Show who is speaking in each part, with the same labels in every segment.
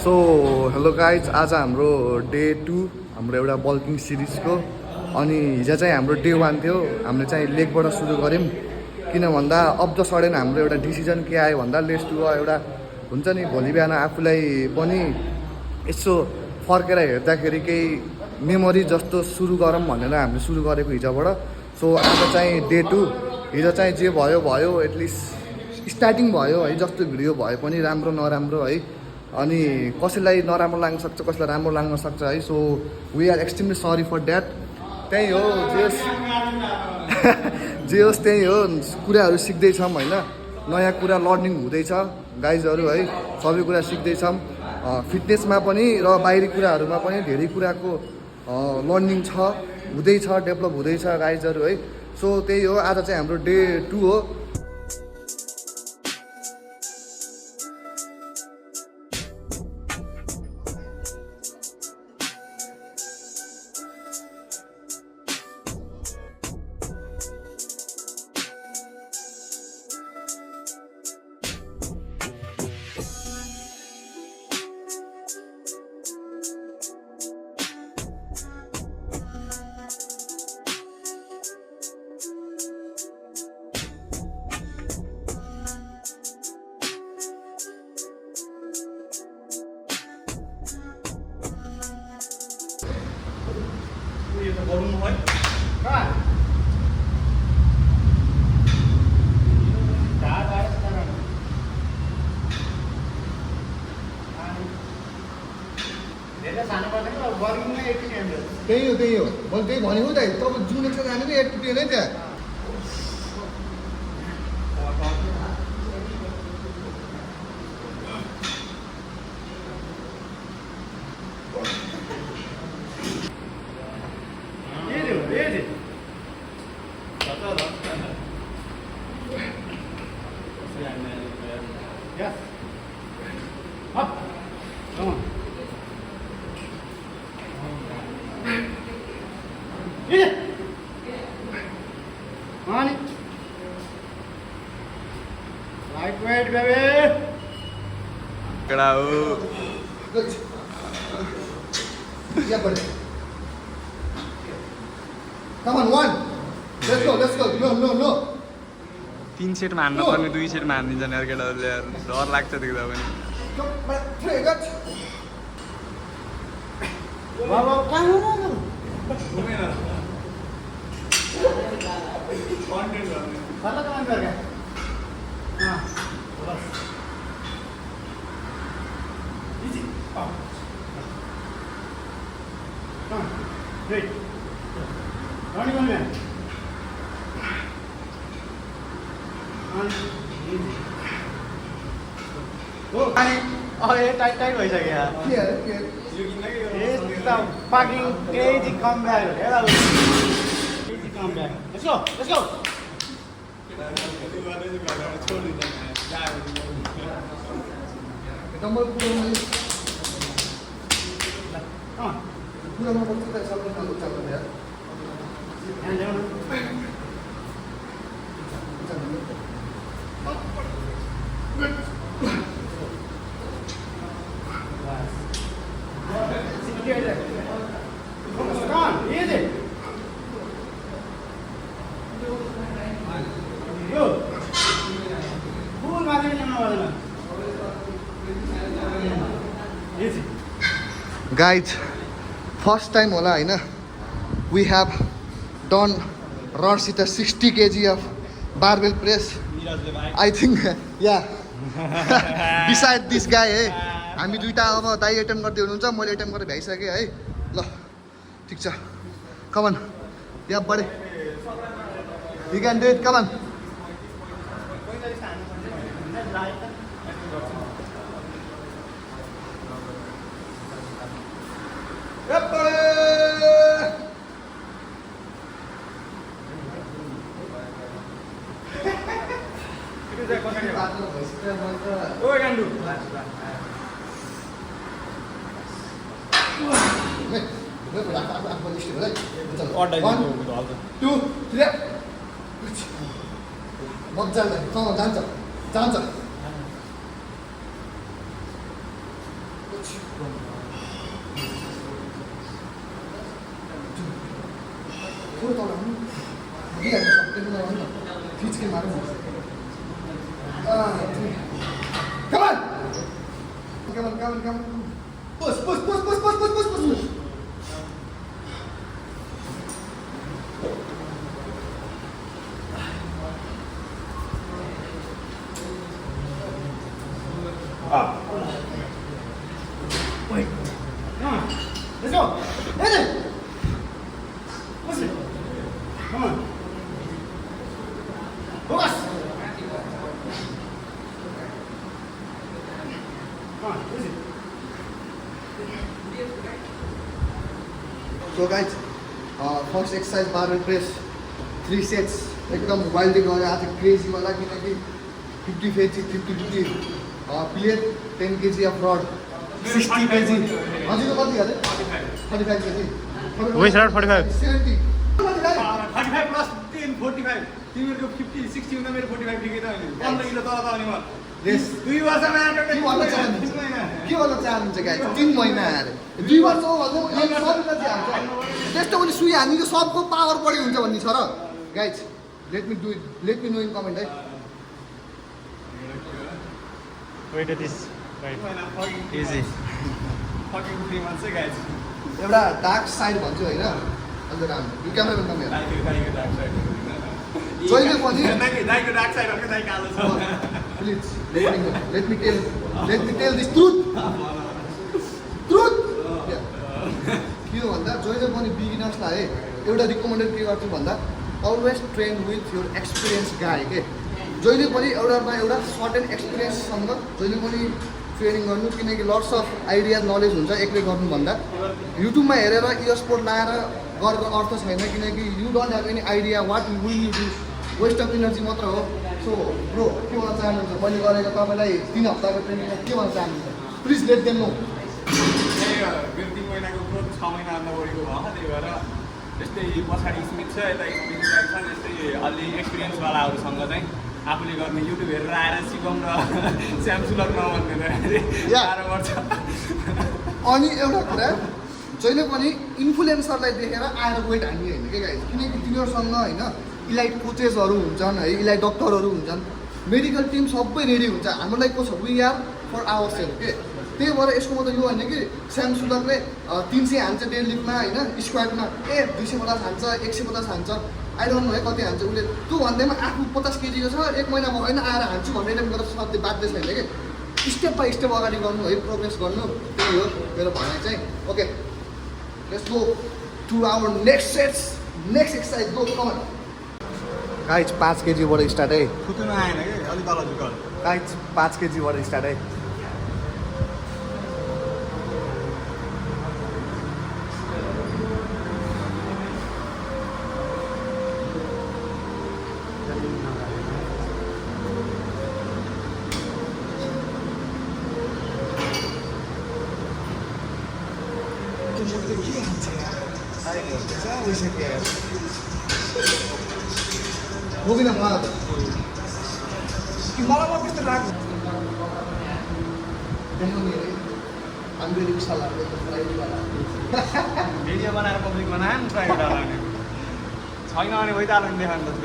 Speaker 1: So hello guys, आज हाम्रो day 2 हाम्रो एउटा बल्किङ सिरिजको। अनि हिजो चाहिँ हाम्रो डे 1 थियो। हामीले चाहिँ लेगबाट सुरु गऱ्यौँ, किन भन्दा अफ द सडन हाम्रो एउटा डिसिजन के आयो भन्दा लेट्स डु एउटा हुन्छ नि, भोलि बिहान आफूलाई पनि यसो फर्केर हेर्दाखेरि केही मेमोरी जस्तो सुरु गरौँ भनेर हामीले सुरु गरेको हिजोबाट। सो आज चाहिँ डे 2। हिजो चाहिँ जे भयो भयो, एटलिस्ट स्टार्टिङ भयो है। जस्तो भिडियो भए पनि राम्रो नराम्रो है, अनि कसैलाई नराम्रो लाग्न सक्छ, कसैलाई राम्रो लाग्न सक्छ है। So we are extremely sorry for that. त्यही हो, जे होस् त्यही हो, कुराहरू सिक्दैछौँ होइन, नयाँ कुरा लर्निङ हुँदैछ गाइजहरू है। सबै कुरा सिक्दैछौँ, फिटनेसमा पनि र बाहिरी कुराहरूमा पनि धेरै कुराको लर्निङ छ, हुँदैछ, डेभलप हुँदैछ गाइजहरू है। सो त्यही हो, आज चाहिँ हाम्रो डे 2 हो। त्यही हो मैले त्यही भनेको त, तपाईँ जुन एक्सट्रा जानेको 8 to 10 है त्यहाँ। Lightweight, baby.
Speaker 2: Good.
Speaker 1: Yeah, buddy. Come on, 1. Let's go. No.
Speaker 2: 3 set मार्नु पर्ने, 2 सेट मार्दिन्छन् यार केटाहरूले यार, डर लाग्छ देख्दा पनि। टाइट भइसक्यो
Speaker 3: Fucking crazy comeback. Crazy comeback. Let's go. Come on, easy. Good. Cool, easy.
Speaker 1: Guys, first time होला होइन, वी हेभ डन रनसित 60 kg of barbell press. I think yeah beside this guy है। हामी दुइटा अब दाइ एटेम्प गर्दै हुनुहुन्छ, मैले एटेम्प गरेर भ्याइसकेँ है। ल ठिक छ, कमन या बढे, you can do it, come on. मजाले जान्छ थोरै तल आउनु दिइहाल्नु सक्दैन होला खिच्के मारौँ Come on! Come on, come on, come on. Push, push, push, push, push, push, push, push, push. Wait.
Speaker 3: Come on. Let's go. Hit it. Push it. Come on. Focus. Come on. Push it.
Speaker 1: So guys, first exercise barbell press 3 sets एकदम wildly गरे आज crazy वाला किनकि 50 kg 50 plate 10 kg of rod 60 kg हजुरको कति हाले 45 kg
Speaker 2: Waist rod 45
Speaker 1: 70
Speaker 3: 45 plus 10 45 तिमीहरुको 50 60 हुँदा मेरो 45 ठिकै त होइन 15 किलो तल त अनि म
Speaker 1: Yes.
Speaker 3: 2 वर्षमा
Speaker 1: के भन्न चाहनुहुन्छ गाइस 3 महिना अरे 2 वर्ष हो भन्दा एक शरीरले चाहिँ हान्छ त्यस्तो पनि सुई हान्ने सबको पावर बढी हुन्छ भन्ने छ र guys let me know in comment है
Speaker 2: Wait at this. Right. Easy.
Speaker 3: fucking 3 months है guys
Speaker 1: एउटा डार्क साइड भन्छु हैन अन्त राम्रो यो क्यामेरामा कम हेर जहिले पनि
Speaker 3: दाइको डार्क साइड हो दाइ कालो छ
Speaker 1: please let me tell this truth के हो भन्दा जहिले पनि बिगिनर्सलाई एउटा रिकमेन्डेड के गर्छु भन्दा always train with your experience गाई के जहिले पनि एउटामा एउटा सर्टेन एक्सपिरियन्ससँग जहिले पनि ट्रेनिङ गर्नु किनकि लट्स अफ आइडिया नलेज हुन्छ एक्लै गर्नुभन्दा युट्युबमा हेरेर इयरस्पोर्ट लाएर गरेर अर्थ छैन किनकि you don't have any idea what will you do waste of energy मात्र हो सो ब्रो के भन्न चाहनुहुन्छ मैले गरेको तपाईँलाई 3 हप्ताको ट्रेनिङमा के भन्न चाहनुहुन्छ प्लिज लेट देम नो
Speaker 3: मेरो 3 महिनाको ग्रोथ 6 महिनाभन्दा बढीको भयो त्यही भएर यस्तै पछाडि स्मिथ छ यता स्मिथ छ यस्तै अलि एक्सपिरियन्सवालाहरूसँग चाहिँ आफूले गर्ने युट्युब हेरेर आएर सिकाउँ र स्यामसुलक नभन्दैन गाह्रो पर्छ
Speaker 1: अनि एउटा कुरा जहिले पनि इन्फ्लुएन्सरलाई देखेर आएर वेट हान्ने होइन के गाइस किनकि तिनीहरूसँग होइन इलाइट कोचेसहरू हुन्छन् है इलाइट डक्टरहरू हुन्छन् मेडिकल टिम सबै रेडी हुन्छ हाम्रो लागि को छ we are for our self के त्यही भएर यसको मतलब यो होइन कि स्यामसुलकले 300 हान्छ डेड लिफ्टमा होइन स्क्वाडमा 250 हान्छ 150 हान्छ आई डोन्ट नो है कति हान्छ उसले त्यो भन्दैमा आफू 50 केजीको छ 1 महिना भयो होइन आएर हान्छु भनेर मेरो सधैँ बाध्य छैन कि स्टेप बाई स्टेप अगाडि गर्नु है प्रोग्रेस गर्नु त्यही हो मेरो भनाइ चाहिँ okay let's go to our next sets next exercise go come on guys 5 केजीबाट स्टार्ट है
Speaker 3: फुट्नु आएन कि अलि तल झुकाउ
Speaker 1: गाइस 5 केजीबाट स्टार्ट है Moving on.
Speaker 3: मलाई म त्यस्तो लाग्छ
Speaker 1: I'm very excited.
Speaker 2: भिडियो बनाएर पब्लिक बनाएन प्राइभेट हाल्ने छैन भने भइहाल्यो नि देखाउनु त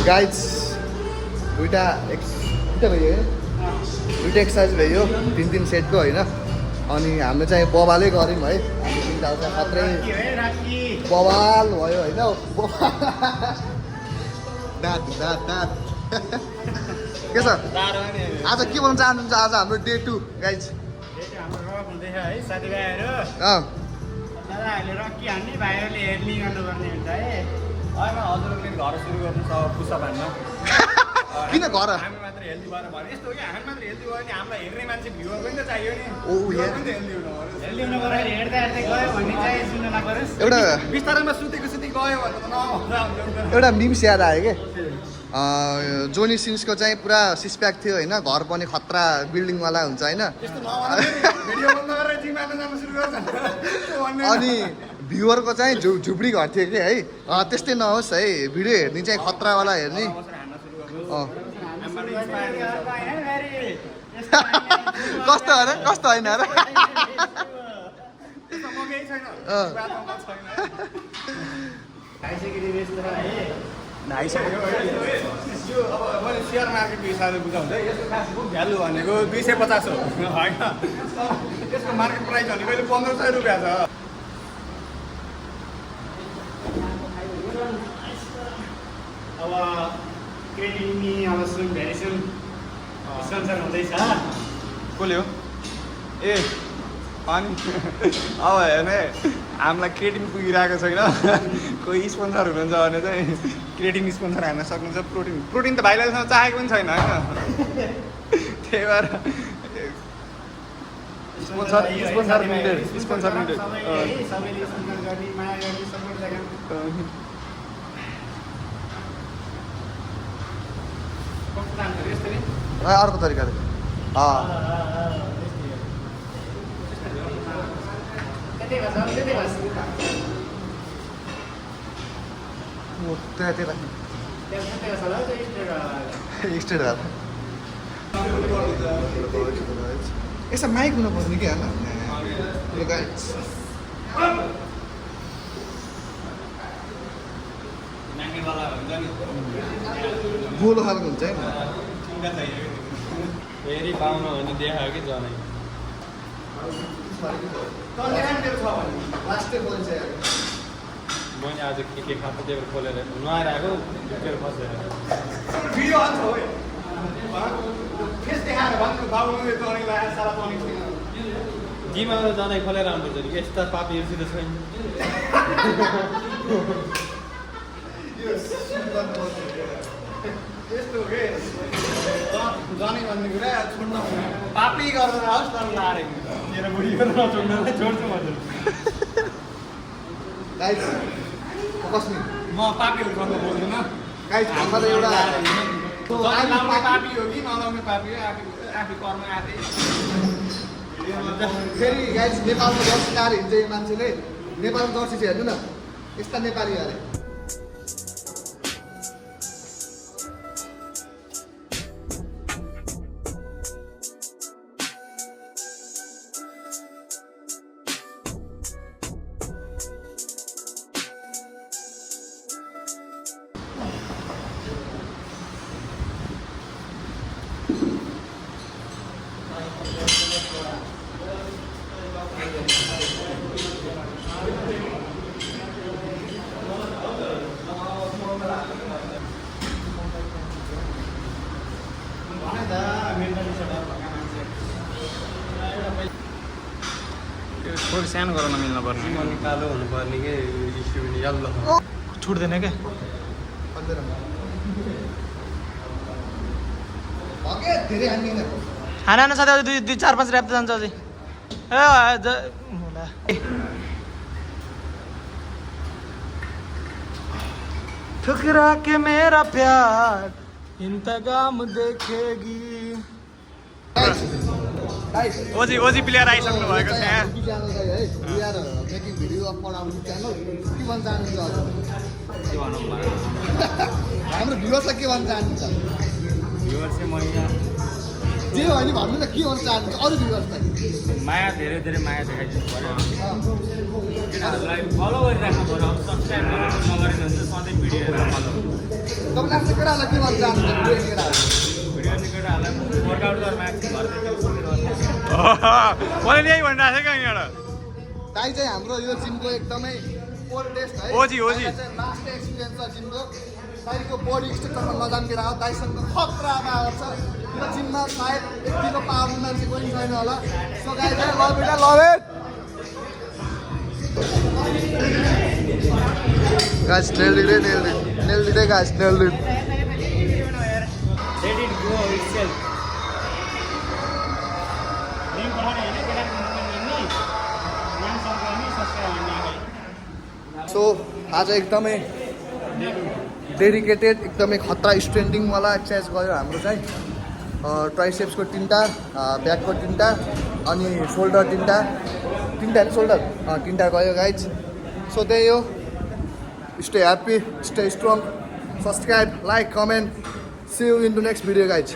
Speaker 1: गाइज दुईटा भयो दुईटा एक्सर्साइज भयो 3 सेटको होइन अनि हामीले चाहिँ बबालै गऱ्यौँ है हामी तिनवटा चाहिँ मात्रै बवाल भयो होइन दाँत के छ आज के भन्न चाहनुहुन्छ आज हाम्रो डे 2 गाइज
Speaker 3: हाम्रो रक हुँदैछ है साथीभाइहरू दादा अहिले रक्की हान्ने भाइहरूले हेर्ने गर्नुपर्ने हुन्छ है
Speaker 2: होइन हजुरहरूले घर सुरु गर्नु छ पुसअप हान्न
Speaker 1: किन घर
Speaker 3: हामी मात्र हेल्दी भएर भने यस्तो हो कि हामी मात्र हेल्दी भयो भने हामीलाई हेर्ने मान्छे भ्युवर पनि त चाहियो नि
Speaker 1: ओ या
Speaker 3: हेल्दी हुनु पर्यो हेर्दा हेर्दै गयो भन्ने चाहिँ सुन्न नपरोस्
Speaker 1: एउटा
Speaker 3: बिस्तारैमा सुतेको गयो भने त नभन्दा हुन्छ
Speaker 1: एउटा मिम्स याद आयो कि जोनी सिन्सको चाहिँ पुरा सिक्सप्याक थियो होइन घर पनि खतरा बिल्डिङवाला हुन्छ होइन
Speaker 3: त्यस्तो नभन भिडियो बन्द गरेर जिम हाल्न जानु सुरु गर्छ
Speaker 1: अनि भ्युवरको चाहिँ झुप्डी घर थियो कि है त्यस्तै नहोस् है भिडियो हेर्ने चाहिँ खतरावाला हेर्ने कस्तो अरे कस्तो होइन अरे
Speaker 3: त्यसमा केही छैन
Speaker 1: अँ।
Speaker 3: बाटोमा छैन यो अब मैले सेयर मार्केटको हिसाबले बुझाउँदै यसको खास भ्यालु भनेको 250 हो होइन यसको मार्केट प्राइस भनेको अहिले 1500 रुपियाँ छ
Speaker 4: अब क्रेडिटमी अब सुन भेरी सुन स्पोन्सर हुँदैछ
Speaker 2: कसले हो ए अनि अब हेर्ने हामीलाई क्रेडिट पुगिरहेको छैन कोही स्पोन्सर हुनुहुन्छ भने चाहिँ क्रेडिट स्पोन्सर हान्न सक्नुहुन्छ प्रोटिन त भाइले चाहेको पनि छैन होइन त्यही भएर स्पोन्सर निडेड
Speaker 4: सबैले स्पोन्सर गर्ने माया गर्ने सपोर्ट गर्ने कस्तो जान्छ यसरी
Speaker 1: अर्को तरिकाले
Speaker 4: त्यतै गर्छ त्यतै गर्छ
Speaker 1: त्यही राख्नु
Speaker 4: त्यतै गर्छ होला त्यो
Speaker 1: स्ट्रेट हाल यसमा माइक हुनु पर्ने कि होइन
Speaker 3: नाङ्गेवाला हुन्छ नि
Speaker 1: गोलो खालको हुन्छ होइन
Speaker 2: फेरि पाउनु भने देखायो कि जनै
Speaker 1: लास्टै बोल्छ
Speaker 2: मैले आज के खाएको त्यही भएर खोलेर नुहाएर आएको भित्र फसेर
Speaker 3: भिडियो हाल्छ हो फेस देखाएर भन्नु बाबुले टर्निङ लगाएर सारा टर्निङ छैन
Speaker 2: जिममा जनै खोलेर आउनुपर्छ नि यस्ता पापीहरूसित छैन
Speaker 3: यस्तो के जाने भन्ने कुरा छोड्न पापी गरेर आओस् तर लाएर
Speaker 2: मेरो बुढी गरेर नछोड्नलाई छोड्छु म
Speaker 1: गाइस फोकस नि
Speaker 3: म पापीहरूसँग बोल्दिनँ
Speaker 1: गाइस हाम्रो त एउटा
Speaker 3: लाउने पापी हो कि नलाउने पापी हो आफै कर्म आफै
Speaker 1: फेरि गाइस नेपालको जर्सी लगाएर हिँड्छ यो मान्छेले नेपालको जर्सी चाहिँ हेर्नु न यस्ता नेपाली अरे
Speaker 2: थोरै सानो गराउन मिल्न पर्ने
Speaker 5: अनि कालो हुनुपर्ने के स्टुडेन्ट यल्लो
Speaker 2: छुट्दैन क्या
Speaker 1: भगे धेरै हान्दिनँ
Speaker 6: खाना खानु साथै अझै दुई चार पाँच ऱ्याप त जान्छ अझै होला ठुकरा के मेरा प्यार इंतकाम देखेगी
Speaker 1: गाइस
Speaker 2: ओजी ओजी प्लेयर आइसक्नु भएको छ यहाँ
Speaker 1: च्यानल है we are making video of पढाउने च्यानल के भन्न चाहनुहुन्छ
Speaker 5: के भनौँ
Speaker 1: हाम्रो भ्युवर्सलाई के भन्न चाहनुहुन्छ
Speaker 5: भ्युवर चाहिँ म यहाँ
Speaker 1: जे हो नि भन्नु न के भन्न चाहनुहुन्छ अरू भ्युवर्सलाई
Speaker 5: माया धेरै धेरै माया देखाइदिनु पऱ्यो केटाहरूलाई फलो गरिराख्नु पऱ्यो अब सब्सक्राइब गरेर नगरेन भने चाहिँ सधैँ भिडियो हेरेर फलो
Speaker 1: तपाईँले आफ्नो केटाहरूलाई के भन्न चाहनुहुन्छ भिडियो केटाहरू
Speaker 5: भिडियो अनि केटाहरूलाई वर्कआउट गरेर म्याक्सिम घर
Speaker 2: मैले यही भनिरहेको थिएँ क्या यहाँबाट
Speaker 1: दाइ चाहिँ हाम्रो यो जिमको एकदमै ओल्डेस्ट है
Speaker 2: ओजी, ओजी।
Speaker 1: लास्ट एक्सपिरियन्स छ जिमको दाइको बडी स्ट्रक्चरमा नजान्दिएर आयो दाइसँग खतरा पावर छ यो जिममा सायद यतिको पावर मान्छे कोही छैन होला so guys love it love it guys nailed it guys nailed it
Speaker 4: let it go itself link पठाउने होइन केटाको नम्बर नाम सम्पर्क सब्सक्राइब गर्ने
Speaker 1: सो आज एकदमै डेडिकेटेड एकदमै खतरा स्ट्रेन्डिङवाला एक्सर्साइज गऱ्यो हाम्रो चाहिँ ट्राइसेप्सको 3टा ब्याकको 3टा अनि सोल्डर 3टा सोल्डर 3टा गयो गाइज सो त्यही हो stay happy stay strong subscribe like comment see you in to next video guys